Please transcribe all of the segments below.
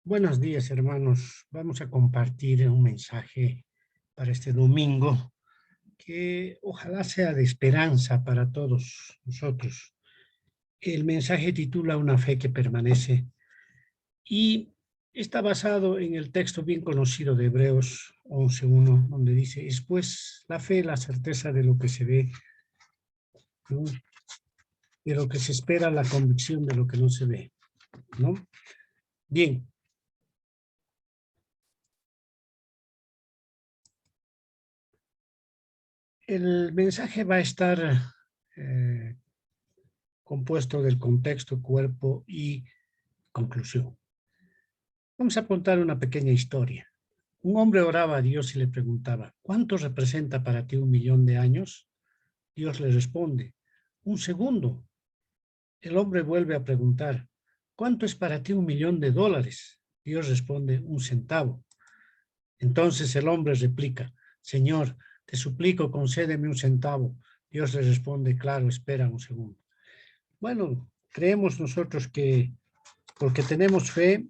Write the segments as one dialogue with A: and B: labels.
A: Buenos días, hermanos. Vamos a compartir un mensaje para este domingo que ojalá sea de esperanza para todos nosotros. El mensaje titula Una fe que permanece y está basado en el texto bien conocido de Hebreos 11:1, donde dice: es pues la fe, la certeza de lo que se ve, ¿no? De lo que se espera, la convicción de lo que no se ve, ¿no? Bien. El mensaje va a estar eh, compuesto del contexto, cuerpo y conclusión. Vamos a contar una pequeña historia. Un hombre oraba a Dios y le preguntaba: ¿cuánto representa para ti 1.000.000 de años? Dios le responde: un segundo. El hombre vuelve a preguntar: ¿cuánto es para ti 1.000.000 de dólares? Dios responde: un centavo. Entonces el hombre replica: Señor, te suplico, concédeme un centavo. Dios le responde: claro, espera un segundo. Bueno, creemos nosotros que porque tenemos fe,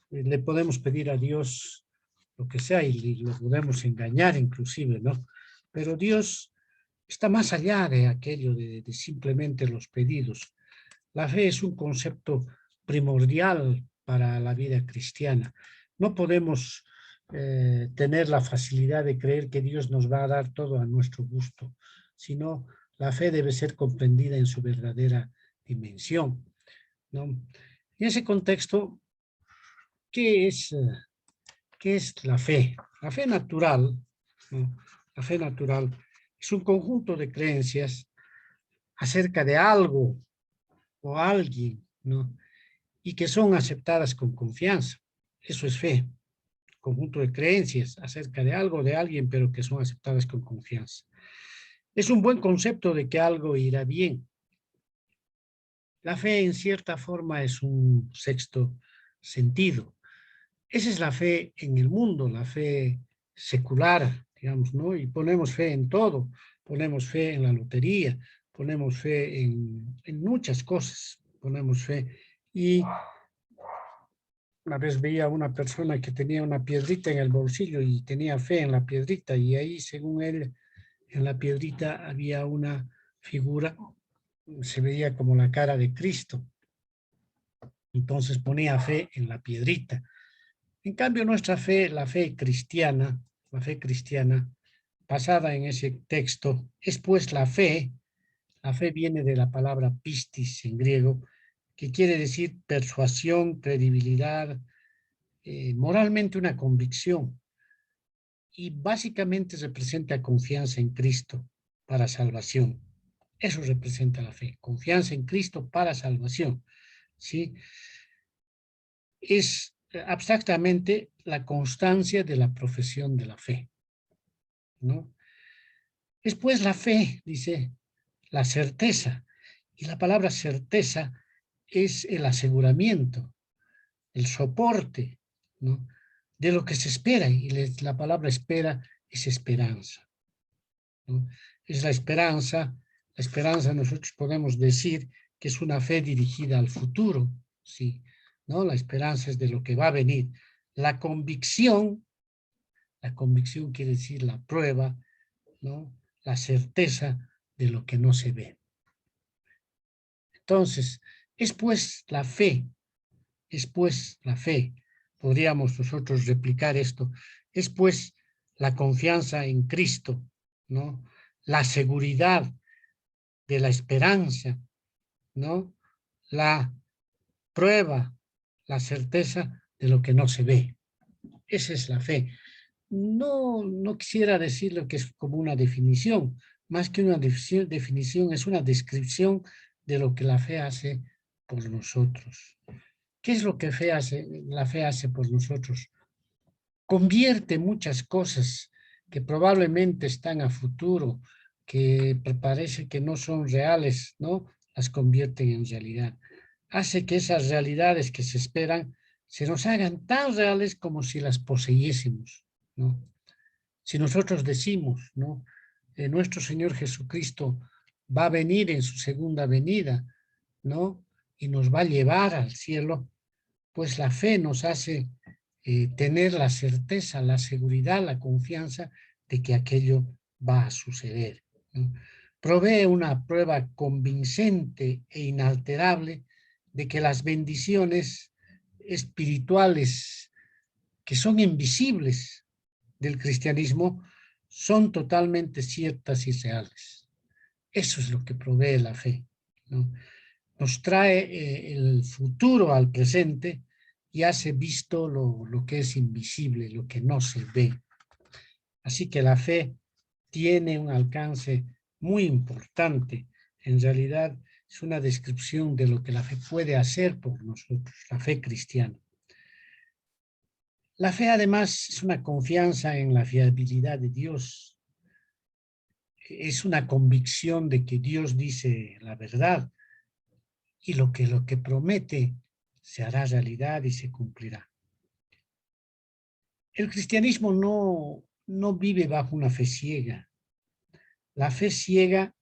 A: le podemos pedir a Dios lo que sea y lo podemos engañar inclusive, ¿no? Pero Dios está más allá de aquello de simplemente los pedidos. La fe es un concepto primordial para la vida cristiana. No podemos tener la facilidad de creer que Dios nos va a dar todo a nuestro gusto, sino la fe debe ser comprendida en su verdadera dimensión, ¿no? En ese contexto, ¿qué es la fe? La fe natural, ¿no? La fe natural es un conjunto de creencias acerca de algo o alguien, ¿no? Y que son aceptadas con confianza. Eso es fe. Conjunto de creencias acerca de algo o de alguien, pero que son aceptadas con confianza. Es un buen concepto de que algo irá bien. La fe, en cierta forma, es un sexto sentido. Esa es la fe en el mundo, la fe secular, digamos, ¿no? Y ponemos fe en todo, ponemos fe en la lotería, ponemos fe en muchas cosas, ponemos fe. Y una vez veía a una persona que tenía una piedrita en el bolsillo y tenía fe en la piedrita, y ahí, según él, en la piedrita había una figura, se veía como la cara de Cristo. Entonces ponía fe en la piedrita. En cambio, nuestra fe, la fe cristiana, basada en ese texto, es pues la fe viene de la palabra pistis en griego, que quiere decir persuasión, credibilidad, moralmente una convicción, y básicamente representa confianza en Cristo para salvación. Eso representa la fe, confianza en Cristo para salvación, ¿sí? Es abstractamente la constancia de la profesión de la fe, ¿no? Después la fe, dice, la certeza, y la palabra certeza es el aseguramiento, el soporte, ¿no? De lo que se espera, y la palabra espera es esperanza, ¿no? Es la esperanza nosotros podemos decir que es una fe dirigida al futuro, sí, ¿no? La esperanza es de lo que va a venir. La convicción quiere decir la prueba, ¿no? La certeza de lo que no se ve. Entonces, es pues la fe, podríamos nosotros replicar esto, es pues la confianza en Cristo, ¿no? La seguridad de la esperanza, ¿no? La prueba, la certeza de lo que no se ve. Esa es la fe. No quisiera decirlo que es como una definición, más que una definición, es una descripción de lo que la fe hace por nosotros. ¿Qué es lo que la fe hace por nosotros? Convierte muchas cosas que probablemente están a futuro, que parece que no son reales, ¿no? Las convierten en realidad. Hace que esas realidades que se esperan se nos hagan tan reales como si las poseyésemos, ¿no? Si nosotros decimos, ¿no? Nuestro Señor Jesucristo va a venir en su segunda venida, ¿no? Y nos va a llevar al cielo, pues la fe nos hace tener la certeza, la seguridad, la confianza de que aquello va a suceder, ¿no? Provee una prueba convincente e inalterable de que las bendiciones espirituales que son invisibles del cristianismo son totalmente ciertas y reales. Eso es lo que provee la fe, ¿no? Nos trae el futuro al presente y hace visto lo que es invisible, lo que no se ve. Así que la fe tiene un alcance muy importante. En realidad es una descripción de lo que la fe puede hacer por nosotros, la fe cristiana. La fe además es una confianza en la fiabilidad de Dios. Es una convicción de que Dios dice la verdad y lo que promete se hará realidad y se cumplirá. El cristianismo no vive bajo una fe ciega. La fe ciega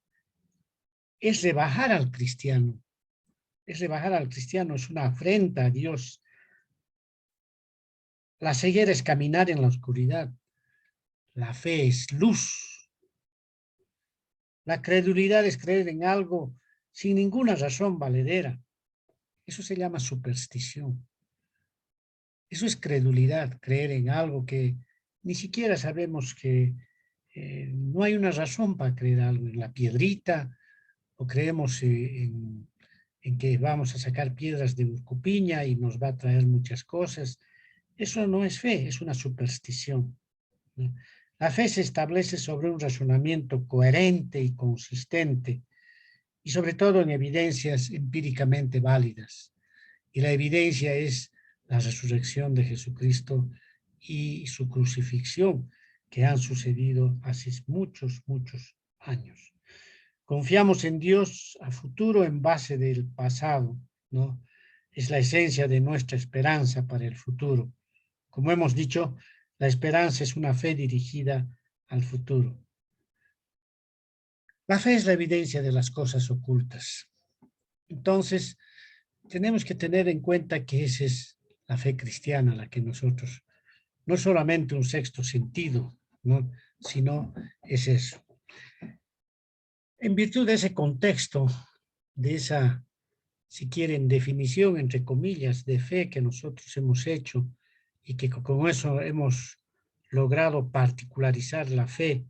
A: es rebajar al cristiano. Es rebajar al cristiano, es una afrenta a Dios. La ceguera es caminar en la oscuridad. La fe es luz. La credulidad es creer en algo sin ninguna razón valedera. Eso se llama superstición. Eso es credulidad, creer en algo que ni siquiera sabemos que no hay una razón para creer algo, en la piedrita, o creemos en que vamos a sacar piedras de Urcupiña y nos va a traer muchas cosas. Eso no es fe, es una superstición, ¿no? La fe se establece sobre un razonamiento coherente y consistente, y sobre todo en evidencias empíricamente válidas. Y la evidencia es la resurrección de Jesucristo y su crucifixión, que han sucedido hace muchos años. Confiamos en Dios a futuro en base del pasado, ¿no? Es la esencia de nuestra esperanza para el futuro. Como hemos dicho, la esperanza es una fe dirigida al futuro. La fe es la evidencia de las cosas ocultas. Entonces, tenemos que tener en cuenta que esa es la fe cristiana, la que nosotros, no solamente un sexto sentido, ¿no? Sino es eso. En virtud de ese contexto, de esa, si quieren, definición, entre comillas, de fe que nosotros hemos hecho y que con eso hemos logrado particularizar la fe,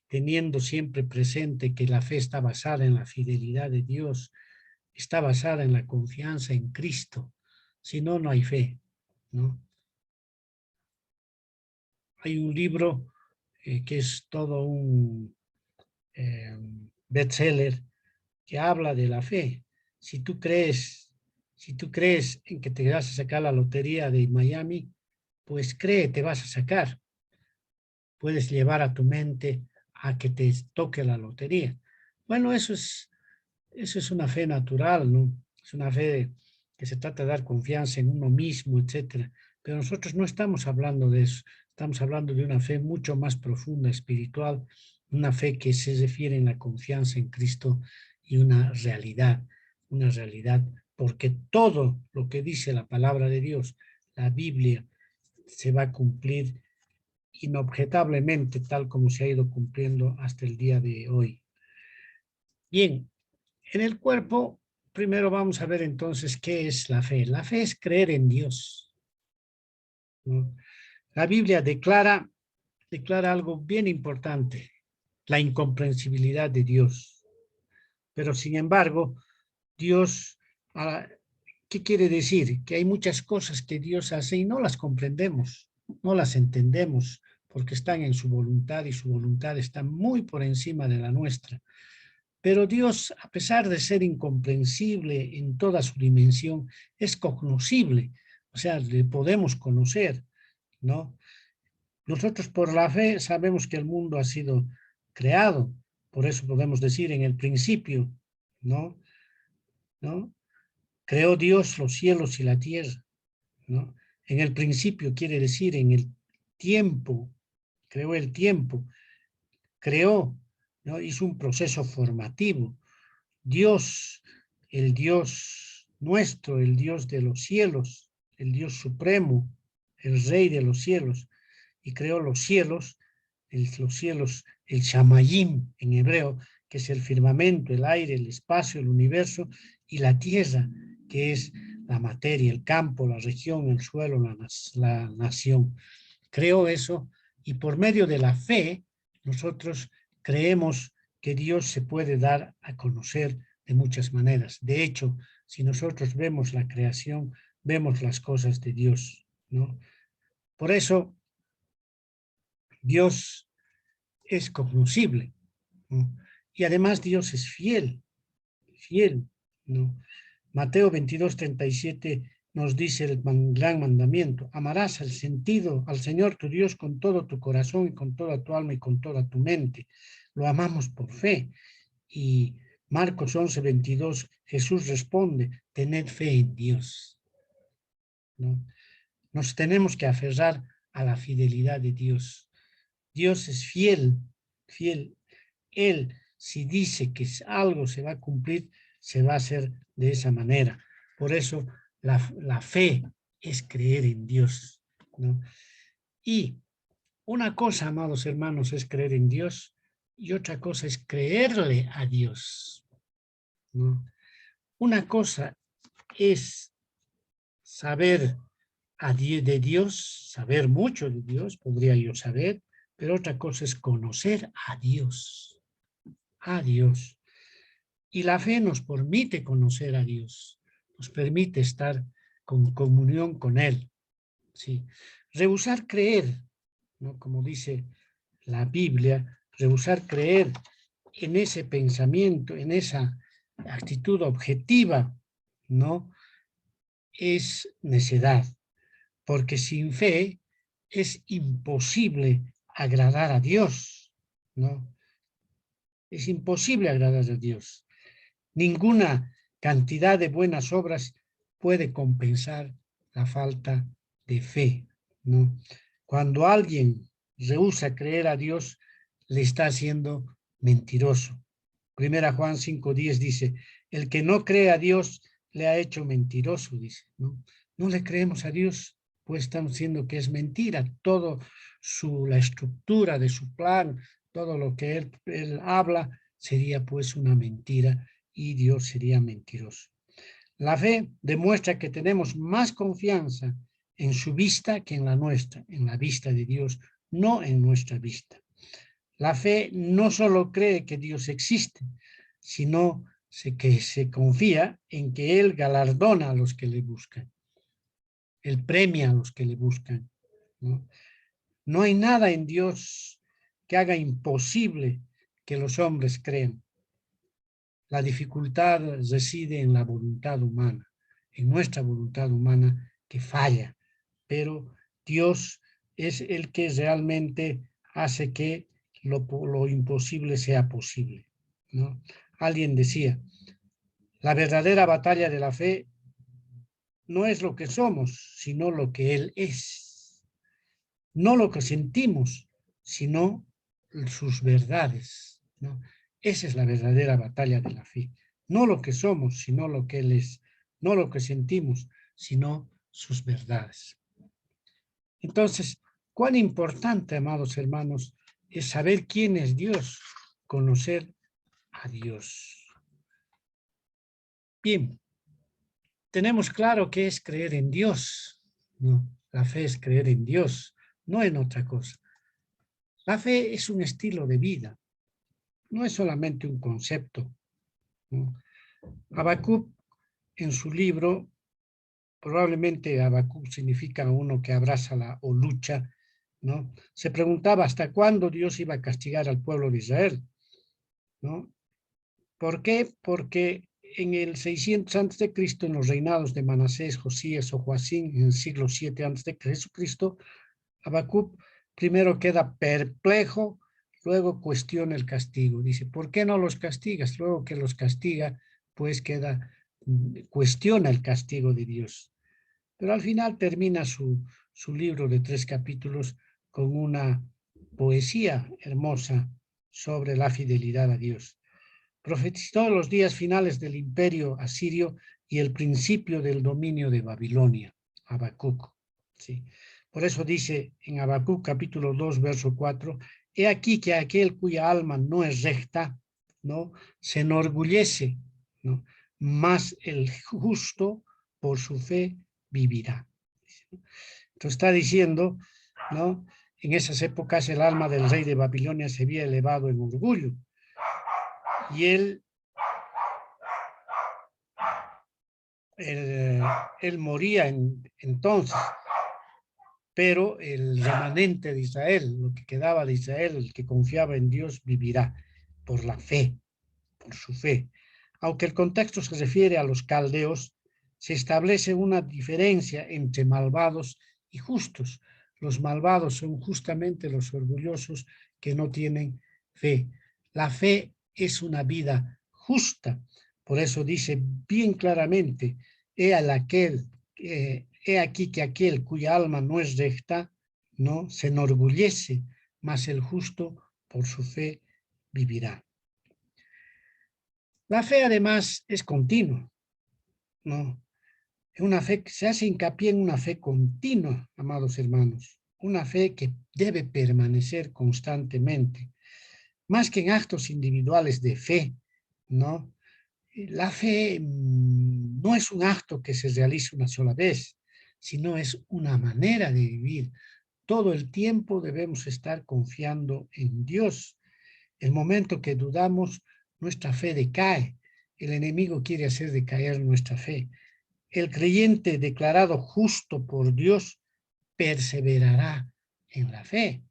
A: teniendo siempre presente que la fe está basada en la fidelidad de Dios, está basada en la confianza en Cristo. Si no, no hay fe, ¿no? Hay un libro que es todo un bestseller que habla de la fe. Si tú crees en que te vas a sacar la lotería de Miami, pues cree, te vas a sacar. Puedes llevar a tu mente a que te toque la lotería. Bueno, eso es una fe natural, ¿no? Es una fe que se trata de dar confianza en uno mismo, etcétera. Pero nosotros no estamos hablando de eso. Estamos hablando de una fe mucho más profunda, espiritual, una fe que se refiere en la confianza en Cristo y una realidad, porque todo lo que dice la palabra de Dios, la Biblia, se va a cumplir inobjetablemente tal como se ha ido cumpliendo hasta el día de hoy. Bien, en el cuerpo, primero vamos a ver entonces qué es la fe. La fe es creer en Dios, ¿no? La Biblia declara algo bien importante, la incomprensibilidad de Dios. Pero sin embargo, Dios, ¿qué quiere decir? Que hay muchas cosas que Dios hace y no las comprendemos, no las entendemos, porque están en su voluntad y su voluntad está muy por encima de la nuestra. Pero Dios, a pesar de ser incomprensible en toda su dimensión, es cognoscible, o sea, le podemos conocer, ¿no? Nosotros por la fe sabemos que el mundo ha sido creado, por eso podemos decir en el principio, ¿no? ¿No? Creó Dios los cielos y la tierra, ¿no? En el principio quiere decir en el tiempo, creó el tiempo, creó, ¿no? Hizo un proceso formativo. Dios, el Dios nuestro, el Dios de los cielos, el Dios supremo, el Rey de los cielos, y creó los cielos, el Shamayim en hebreo, que es el firmamento, el aire, el espacio, el universo, y la tierra, que es la materia, el campo, la región, el suelo, la nación. Creó eso, y por medio de la fe, nosotros creemos que Dios se puede dar a conocer de muchas maneras. De hecho, si nosotros vemos la creación, vemos las cosas de Dios, ¿no? Por eso, Dios es cognoscible, ¿no? Y además Dios es fiel, ¿no? Mateo 22:37 nos dice el gran mandamiento: amarás al Señor tu Dios con todo tu corazón y con toda tu alma y con toda tu mente. Lo amamos por fe. Y Marcos 11:22, Jesús responde: tened fe en Dios, ¿no? Nos tenemos que aferrar a la fidelidad de Dios. Dios es fiel. Él, si dice que algo se va a cumplir, se va a hacer de esa manera. Por eso la fe es creer en Dios, ¿no? Y una cosa, amados hermanos, es creer en Dios, y otra cosa es creerle a Dios, ¿no? Una cosa es saber de Dios, saber mucho de Dios, podría yo saber, pero otra cosa es conocer a Dios. A Dios. Y la fe nos permite conocer a Dios, nos permite estar con comunión con Él. ¿Sí? Rehusar creer, ¿no? Como dice la Biblia, rehusar creer en ese pensamiento, en esa actitud objetiva, ¿no? Es necedad, porque sin fe es imposible agradar a Dios, ¿no? Es imposible agradar a Dios. Ninguna cantidad de buenas obras puede compensar la falta de fe, ¿no? Cuando alguien rehúsa creer a Dios, le está haciendo mentiroso. Primera Juan 5:10 dice: el que no cree a Dios le ha hecho mentiroso, dice, ¿no? No le creemos a Dios, pues estamos diciendo que es mentira. Todo la estructura de su plan, todo lo que él habla, sería pues una mentira, y Dios sería mentiroso. La fe demuestra que tenemos más confianza en su vista que en la nuestra, en la vista de Dios, no en nuestra vista. La fe no solo cree que Dios existe, sino que se confía en que Él galardona a los que le buscan. Él premia a los que le buscan, ¿no? No hay nada en Dios que haga imposible que los hombres crean. La dificultad reside en la voluntad humana, en nuestra voluntad humana que falla, pero Dios es el que realmente hace que lo imposible sea posible, ¿no? Alguien decía: la verdadera batalla de la fe no es lo que somos, sino lo que Él es. No lo que sentimos, sino sus verdades, ¿no? Esa es la verdadera batalla de la fe. No lo que somos, sino lo que Él es. No lo que sentimos, sino sus verdades. Entonces, cuán importante, amados hermanos, es saber quién es Dios, conocer a Dios. Bien, tenemos claro que es creer en Dios, ¿no? La fe es creer en Dios, no en otra cosa. La fe es un estilo de vida, no es solamente un concepto, ¿no? Habacuc, en su libro, probablemente Habacuc significa uno que abraza o lucha, ¿no? Se preguntaba hasta cuándo Dios iba a castigar al pueblo de Israel, ¿no? ¿Por qué? Porque en el 600 a.C., en los reinados de Manasés, Josías o Joacim, en el siglo 7 a.C., Habacuc primero queda perplejo, luego cuestiona el castigo. Dice: ¿por qué no los castigas? Luego que los castiga, pues cuestiona el castigo de Dios. Pero al final termina su libro de 3 capítulos con una poesía hermosa sobre la fidelidad a Dios. Profetizó los días finales del imperio asirio y el principio del dominio de Babilonia. Habacuc. ¿Sí? Por eso dice en Habacuc capítulo 2, verso 4, he aquí que aquel cuya alma no es recta, ¿no? Se enorgullece, ¿no? Mas el justo por su fe vivirá. Entonces está diciendo, ¿no? En esas épocas el alma del rey de Babilonia se había elevado en orgullo y él moría entonces, pero el remanente de Israel, lo que quedaba de Israel, el que confiaba en Dios, vivirá por la fe, por su fe. Aunque el contexto se refiere a los caldeos, se establece una diferencia entre malvados y justos. Los malvados son justamente los orgullosos que no tienen fe. La fe es una vida justa. Por eso dice bien claramente, he aquí que aquel cuya alma no es recta, no se enorgullece, mas el justo por su fe vivirá. La fe además es continua, ¿no? Una fe, se hace hincapié en una fe continua, amados hermanos, una fe que debe permanecer constantemente, más que en actos individuales de fe, ¿no? La fe no es un acto que se realice una sola vez, sino es una manera de vivir. Todo el tiempo debemos estar confiando en Dios. El momento que dudamos, nuestra fe decae. El enemigo quiere hacer decaer nuestra fe. El creyente declarado justo por Dios perseverará en la fe,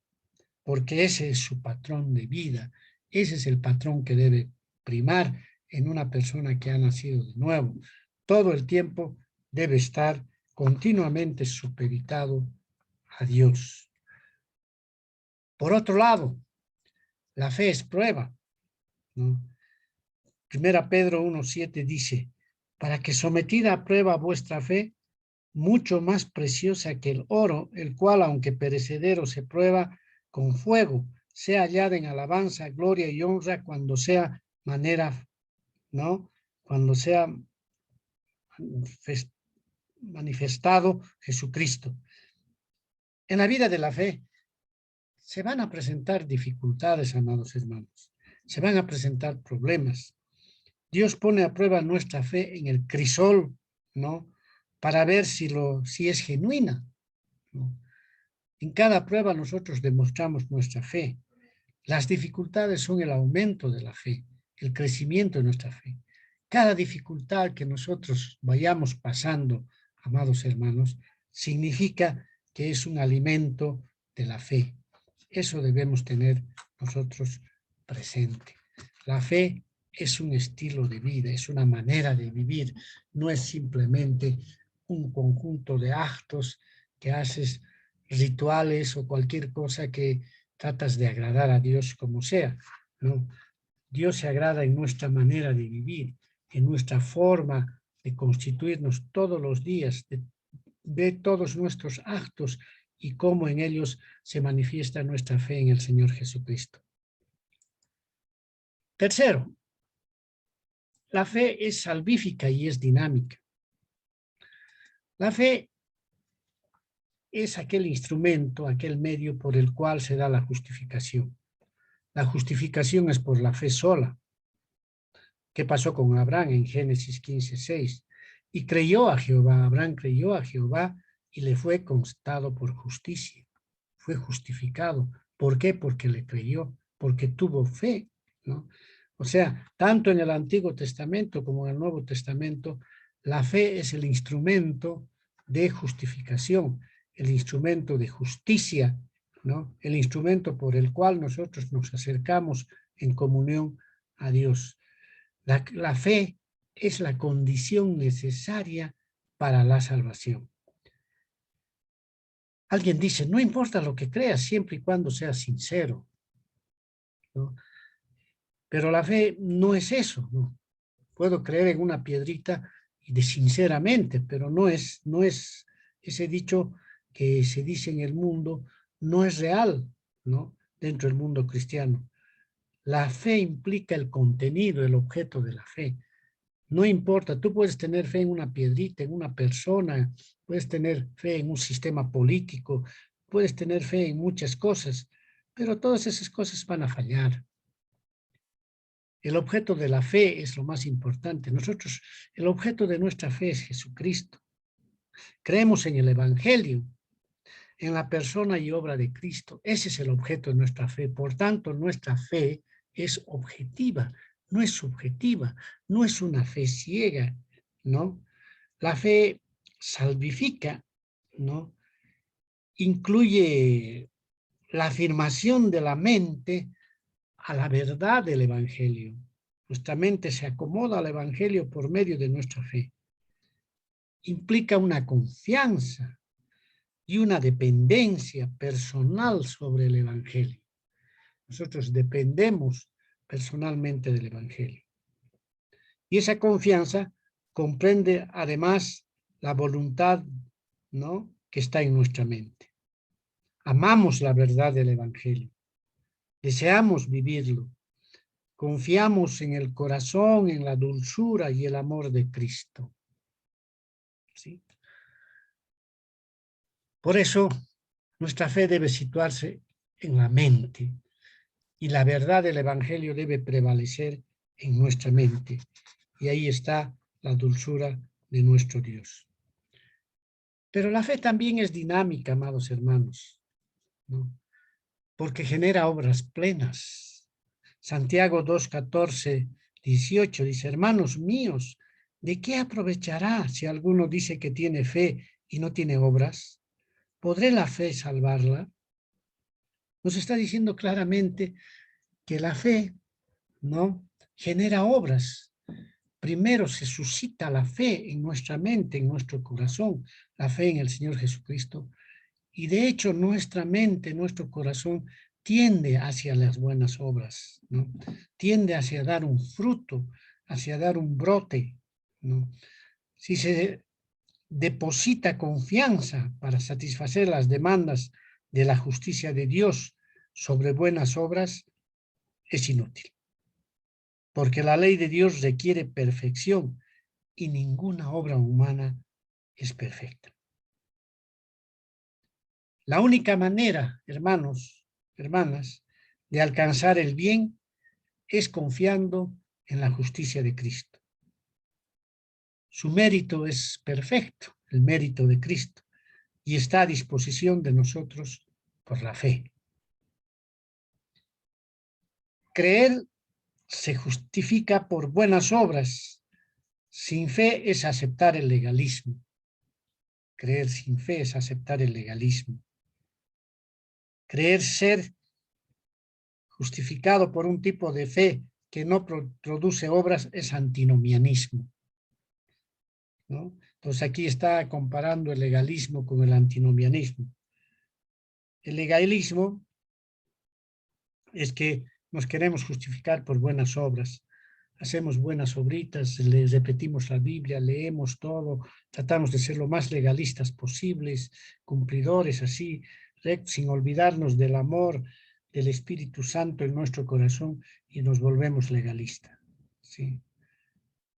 A: porque ese es su patrón de vida. Ese es el patrón que debe primar en una persona que ha nacido de nuevo. Todo el tiempo debe estar continuamente supeditado a Dios. Por otro lado, la fe es prueba, ¿no? Primera Pedro 1:7 dice, para que sometida a prueba vuestra fe, mucho más preciosa que el oro, el cual, aunque perecedero, se prueba con fuego, sea hallada en alabanza, gloria y honra cuando sea manera, ¿no? Cuando sea manifestado Jesucristo. En la vida de la fe se van a presentar dificultades, amados hermanos. Se van a presentar problemas. Dios pone a prueba nuestra fe en el crisol, ¿no? Para ver si es genuina, ¿no? En cada prueba nosotros demostramos nuestra fe. Las dificultades son el aumento de la fe, el crecimiento de nuestra fe. Cada dificultad que nosotros vayamos pasando, amados hermanos, significa que es un alimento de la fe. Eso debemos tener nosotros presente. La fe es un estilo de vida, es una manera de vivir, no es simplemente un conjunto de actos que haces, rituales o cualquier cosa que tratas de agradar a Dios como sea, ¿no? Dios se agrada en nuestra manera de vivir, en nuestra forma de constituirnos todos los días, de todos nuestros actos y cómo en ellos se manifiesta nuestra fe en el Señor Jesucristo. Tercero, la fe es salvífica y es dinámica. La fe es aquel instrumento, aquel medio por el cual se da la justificación. La justificación es por la fe sola. ¿Qué pasó con Abraham en Génesis 15:6? Y creyó a Jehová, Abraham creyó a Jehová y le fue constado por justicia. Fue justificado. ¿Por qué? Porque le creyó, porque tuvo fe, ¿no? O sea, tanto en el Antiguo Testamento como en el Nuevo Testamento, la fe es el instrumento de justificación, el instrumento de justicia, ¿no? El instrumento por el cual nosotros nos acercamos en comunión a Dios. La fe es la condición necesaria para la salvación. Alguien dice, no importa lo que creas, siempre y cuando sea sincero, ¿no? Pero la fe no es eso, ¿no? Puedo creer en una piedrita y de sinceramente, pero no es ese dicho que se dice en el mundo, no es real, ¿no? Dentro del mundo cristiano. La fe implica el contenido, el objeto de la fe. No importa, tú puedes tener fe en una piedrita, en una persona, puedes tener fe en un sistema político, puedes tener fe en muchas cosas, pero todas esas cosas van a fallar. El objeto de la fe es lo más importante. Nosotros, el objeto de nuestra fe es Jesucristo. Creemos en el Evangelio, en la persona y obra de Cristo. Ese es el objeto de nuestra fe. Por tanto, nuestra fe es objetiva, no es subjetiva, no es una fe ciega, ¿no? La fe salvifica, ¿no? Incluye la afirmación de la mente a la verdad del Evangelio. Nuestra mente se acomoda al Evangelio por medio de nuestra fe. Implica una confianza y una dependencia personal sobre el Evangelio. Nosotros dependemos personalmente del Evangelio. Y esa confianza comprende además la voluntad, ¿no?, que está en nuestra mente. Amamos la verdad del Evangelio. Deseamos vivirlo. Confiamos en el corazón, en la dulzura y el amor de Cristo. ¿Sí? Por eso, nuestra fe debe situarse en la mente y la verdad del Evangelio debe prevalecer en nuestra mente. Y ahí está la dulzura de nuestro Dios. Pero la fe también es dinámica, amados hermanos, ¿no? Porque genera obras plenas. Santiago 2, 14, 18 dice, hermanos míos, ¿de qué aprovechará si alguno dice que tiene fe y no tiene obras? ¿Podrá la fe salvarla? Nos está diciendo claramente que la fe, ¿no?, genera obras. Primero se suscita la fe en nuestra mente, en nuestro corazón, la fe en el Señor Jesucristo. Y de hecho nuestra mente, nuestro corazón tiende hacia las buenas obras, ¿no? Tiende hacia dar un fruto, hacia dar un brote, ¿no? Si se deposita confianza para satisfacer las demandas de la justicia de Dios sobre buenas obras, es inútil. Porque la ley de Dios requiere perfección y ninguna obra humana es perfecta. La única manera, hermanos, hermanas, de alcanzar el bien es confiando en la justicia de Cristo. Su mérito es perfecto, el mérito de Cristo, y está a disposición de nosotros por la fe. Creer se justifica por buenas obras. Sin fe es aceptar el legalismo. Creer sin fe es aceptar el legalismo. Creer ser justificado por un tipo de fe que no produce obras es antinomianismo, ¿no? Entonces aquí está comparando el legalismo con el antinomianismo. El legalismo es que nos queremos justificar por buenas obras. Hacemos buenas obritas, les repetimos la Biblia, leemos todo, tratamos de ser lo más legalistas posibles, cumplidores así, sin olvidarnos del amor del Espíritu Santo en nuestro corazón y nos volvemos legalistas. ¿Sí?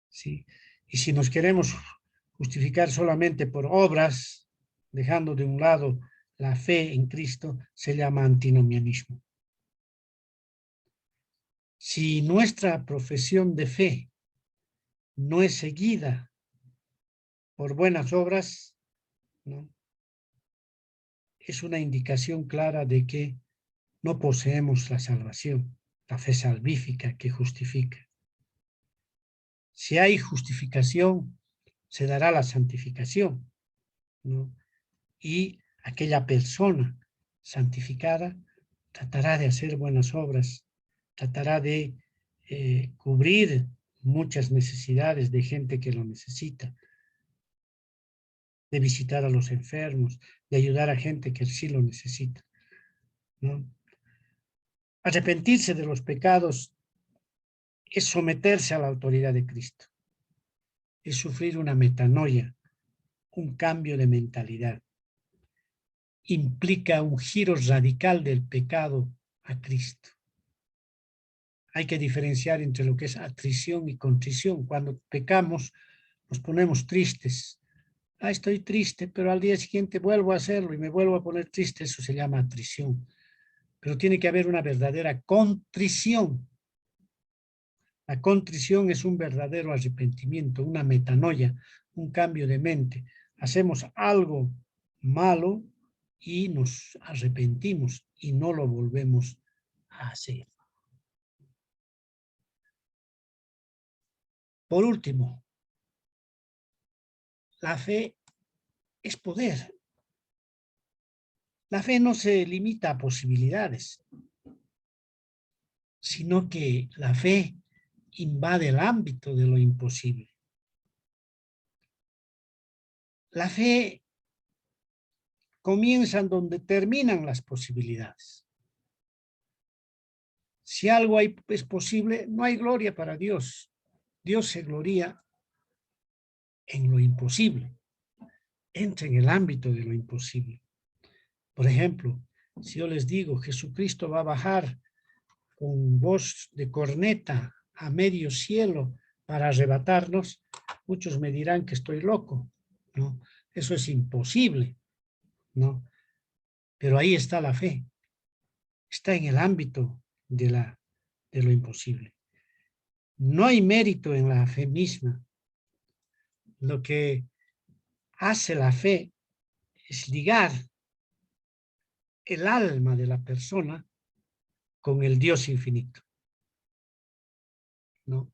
A: ¿Sí? Y si nos queremos justificar solamente por obras, dejando de un lado la fe en Cristo, se llama antinomianismo. Si nuestra profesión de fe no es seguida por buenas obras, ¿no?, es una indicación clara de que no poseemos la salvación, la fe salvífica que justifica. Si hay justificación, se dará la santificación, ¿no? Y aquella persona santificada tratará de hacer buenas obras, tratará de cubrir muchas necesidades de gente que lo necesita, de visitar a los enfermos, de ayudar a gente que sí lo necesita, ¿no? Arrepentirse de los pecados es someterse a la autoridad de Cristo, es sufrir una metanoia, un cambio de mentalidad. Implica un giro radical del pecado a Cristo. Hay que diferenciar entre lo que es atrición y contrición. Cuando pecamos, nos ponemos tristes. Ah, estoy triste, pero al día siguiente vuelvo a hacerlo y me vuelvo a poner triste. Eso se llama atrición. Pero tiene que haber una verdadera contrición. La contrición es un verdadero arrepentimiento, una metanoia, un cambio de mente. Hacemos algo malo y nos arrepentimos y no lo volvemos a hacer. Por último, la fe es poder. La fe no se limita a posibilidades, sino que la fe invade el ámbito de lo imposible. La fe comienza donde terminan las posibilidades. Si algo es posible, no hay gloria para Dios. Dios se gloria en lo imposible. Entra en el ámbito de lo imposible. Por ejemplo, si yo les digo, Jesucristo va a bajar con voz de corneta a medio cielo para arrebatarnos, muchos me dirán que estoy loco, ¿no? Eso es imposible, ¿no? Pero ahí está la fe. Está en el ámbito de lo imposible. No hay mérito en la fe misma. Lo que hace la fe es ligar el alma de la persona con el Dios infinito, ¿no?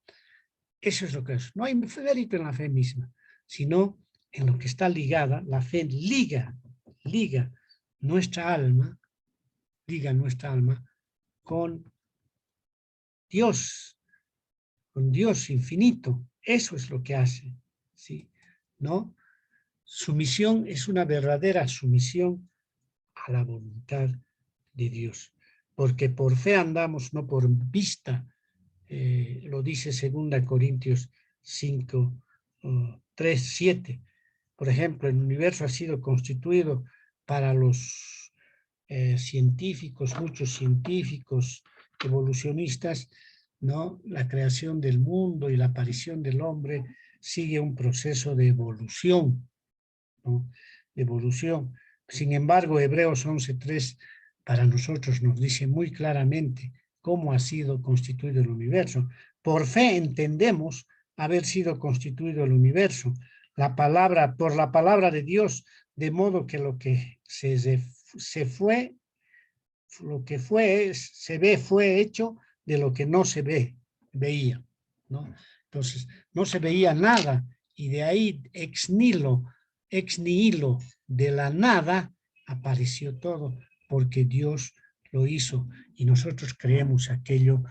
A: Eso es lo que es. No hay mérito en la fe misma, sino en lo que está ligada. La fe liga nuestra alma, con Dios infinito. Eso es lo que hace, ¿sí? ¿No? Sumisión es una verdadera sumisión a la voluntad de Dios, porque por fe andamos, no por vista. Lo dice 2 Corintios 5, 3, 7. Por ejemplo, el universo ha sido constituido para los científicos, muchos científicos evolucionistas, ¿no? La creación del mundo y la aparición del hombre sigue un proceso de evolución, ¿no? De evolución. Sin embargo, Hebreos 11:3 para nosotros nos dice muy claramente cómo ha sido constituido el universo. Por fe entendemos haber sido constituido el universo. Por la palabra de Dios, de modo que lo que se ve fue hecho de lo que no se veía, ¿no? Entonces, no se veía nada y de ahí ex nihilo, de la nada, apareció todo, porque Dios lo hizo y nosotros creemos aquello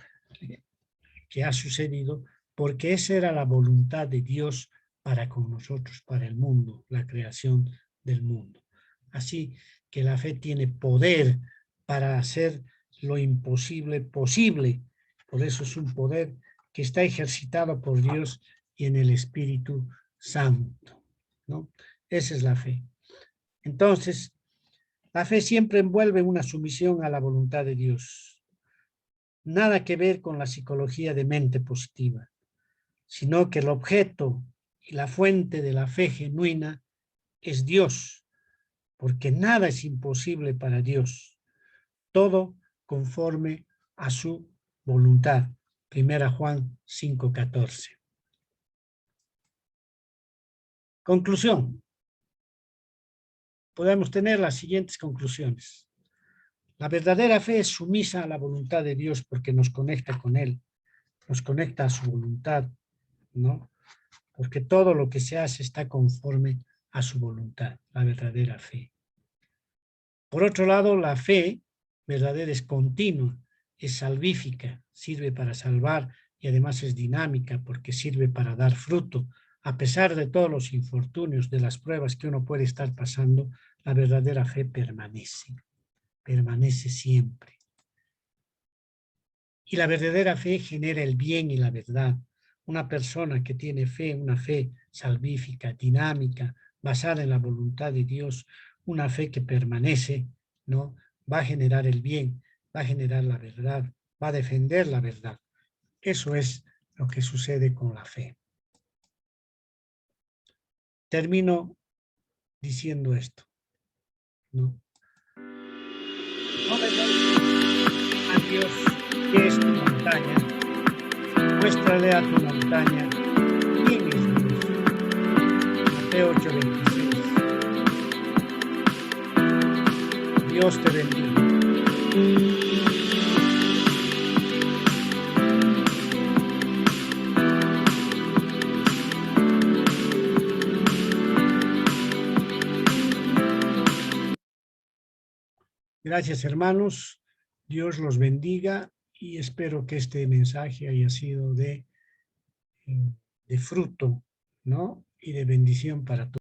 A: que ha sucedido porque esa era la voluntad de Dios para con nosotros, para el mundo, la creación del mundo. Así que la fe tiene poder para hacer lo imposible posible. Por eso es un poder que está ejercitado por Dios y en el Espíritu Santo, ¿no? Esa es la fe. Entonces, la fe siempre envuelve una sumisión a la voluntad de Dios. Nada que ver con la psicología de mente positiva, sino que el objeto y la fuente de la fe genuina es Dios, porque nada es imposible para Dios. Todo conforme a su voluntad. 1 Juan 5:14. Conclusión. Podemos tener las siguientes conclusiones. La verdadera fe es sumisa a la voluntad de Dios porque nos conecta con Él, nos conecta a su voluntad, ¿no? Porque todo lo que se hace está conforme a su voluntad, la verdadera fe. Por otro lado, la fe verdadera es continua, es salvífica, sirve para salvar y además es dinámica porque sirve para dar fruto. A pesar de todos los infortunios, de las pruebas que uno puede estar pasando, la verdadera fe permanece siempre. Y la verdadera fe genera el bien y la verdad. Una persona que tiene fe, una fe salvífica, dinámica, basada en la voluntad de Dios, una fe que permanece, ¿no? Va a generar el bien, va a generar la verdad, va a defender la verdad. Eso es lo que sucede con la fe. Termino diciendo esto, ¿no? No le des a Dios que es tu montaña, muéstrale a tu montaña quién es Dios. Mateo 8:26. Dios te bendiga. Gracias, hermanos. Dios los bendiga y espero que este mensaje haya sido de fruto, ¿no? Y de bendición para todos.